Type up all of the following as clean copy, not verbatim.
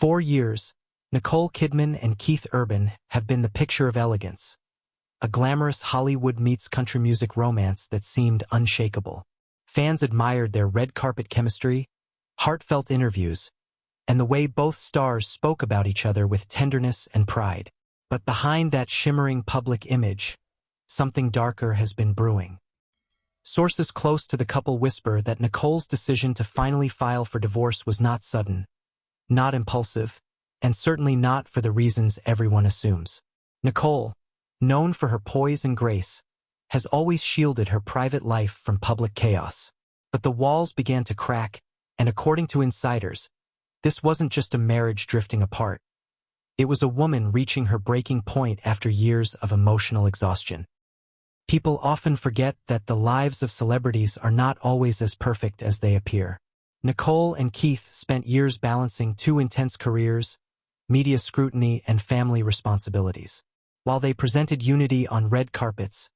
4 years, Nicole Kidman and Keith Urban have been the picture of elegance, a glamorous Hollywood meets country music romance that seemed unshakable. Fans admired their red carpet chemistry, heartfelt interviews, and the way both stars spoke about each other with tenderness and pride. But behind that shimmering public image, something darker has been brewing. Sources close to the couple whisper that Nicole's decision to finally file for divorce was not sudden, not impulsive, and certainly not for the reasons everyone assumes. Nicole, known for her poise and grace, has always shielded her private life from public chaos. But the walls began to crack, and according to insiders, this wasn't just a marriage drifting apart. It was a woman reaching her breaking point after years of emotional exhaustion. People often forget that the lives of celebrities are not always as perfect as they appear. Nicole and Keith spent years balancing two intense careers, media scrutiny and family responsibilities. While they presented unity on red carpets,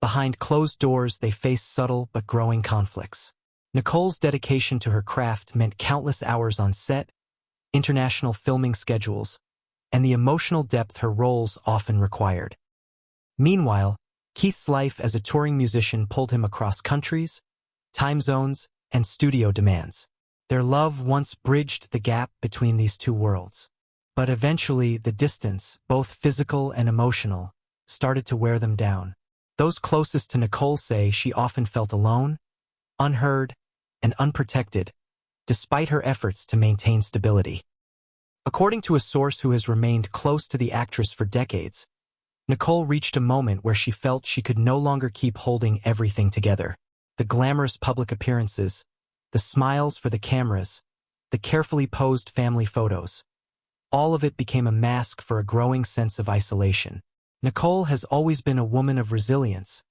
behind closed doors they faced subtle but growing conflicts. Nicole's dedication to her craft meant countless hours on set, international filming schedules, and the emotional depth her roles often required. Meanwhile, Keith's life as a touring musician pulled him across countries, time zones, and studio demands. Their love once bridged the gap between these two worlds. But eventually, the distance, both physical and emotional, started to wear them down. Those closest to Nicole say she often felt alone, unheard, and unprotected, despite her efforts to maintain stability. According to a source who has remained close to the actress for decades, Nicole reached a moment where she felt she could no longer keep holding everything together. The glamorous public appearances, the smiles for the cameras, the carefully posed family photos. All of it became a mask for a growing sense of isolation. Nicole has always been a woman of resilience,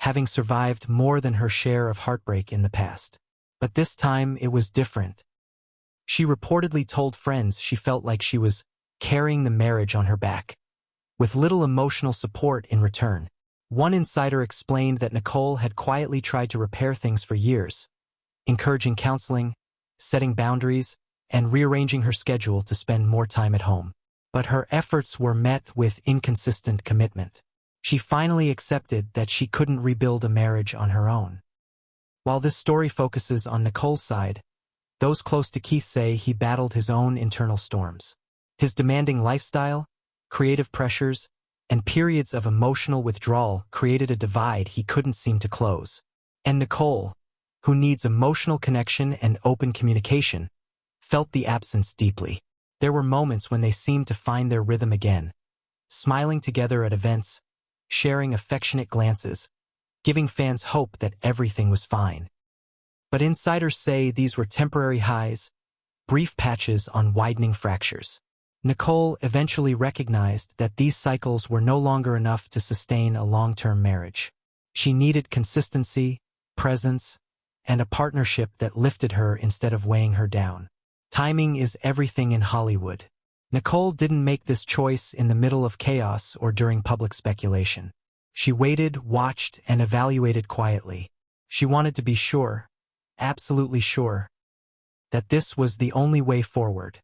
having survived more than her share of heartbreak in the past. But this time it was different. She reportedly told friends she felt like she was carrying the marriage on her back, with little emotional support in return. One insider explained that Nicole had quietly tried to repair things for years, encouraging counseling, setting boundaries, and rearranging her schedule to spend more time at home. But her efforts were met with inconsistent commitment. She finally accepted that she couldn't rebuild a marriage on her own. While this story focuses on Nicole's side, those close to Keith say he battled his own internal storms. His demanding lifestyle, creative pressures, and periods of emotional withdrawal created a divide he couldn't seem to close. And Nicole, who needs emotional connection and open communication, felt the absence deeply. There were moments when they seemed to find their rhythm again, smiling together at events, sharing affectionate glances, giving fans hope that everything was fine. But insiders say these were temporary highs, brief patches on widening fractures. Nicole eventually recognized that these cycles were no longer enough to sustain a long-term marriage. She needed consistency, presence, and a partnership that lifted her instead of weighing her down. Timing is everything in Hollywood. Nicole didn't make this choice in the middle of chaos or during public speculation. She waited, watched, and evaluated quietly. She wanted to be sure, absolutely sure, that this was the only way forward.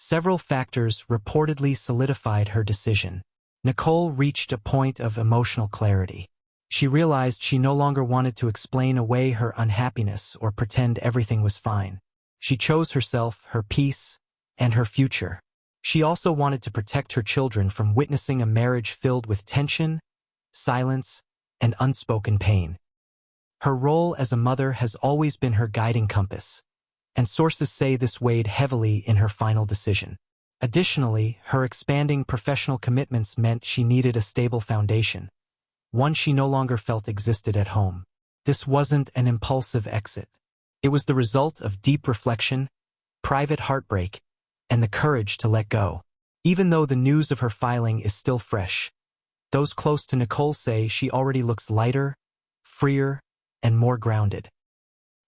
Several factors reportedly solidified her decision. Nicole reached a point of emotional clarity. She realized she no longer wanted to explain away her unhappiness or pretend everything was fine. She chose herself, her peace, and her future. She also wanted to protect her children from witnessing a marriage filled with tension, silence, and unspoken pain. Her role as a mother has always been her guiding compass, and sources say this weighed heavily in her final decision. Additionally, her expanding professional commitments meant she needed a stable foundation, one she no longer felt existed at home. This wasn't an impulsive exit. It was the result of deep reflection, private heartbreak, and the courage to let go. Even though the news of her filing is still fresh, those close to Nicole say she already looks lighter, freer, and more grounded.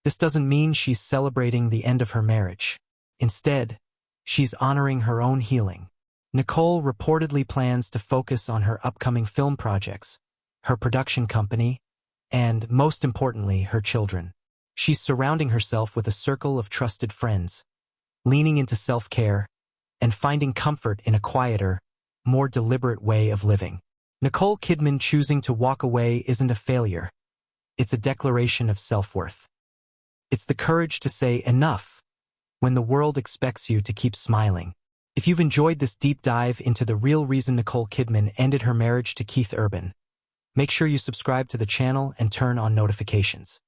This doesn't mean she's celebrating the end of her marriage. Instead, she's honoring her own healing. Nicole reportedly plans to focus on her upcoming film projects, her production company, and, most importantly, her children. She's surrounding herself with a circle of trusted friends, leaning into self-care, and finding comfort in a quieter, more deliberate way of living. Nicole Kidman choosing to walk away isn't a failure. It's a declaration of self-worth. It's the courage to say enough when the world expects you to keep smiling. If you've enjoyed this deep dive into the real reason Nicole Kidman ended her marriage to Keith Urban, make sure you subscribe to the channel and turn on notifications.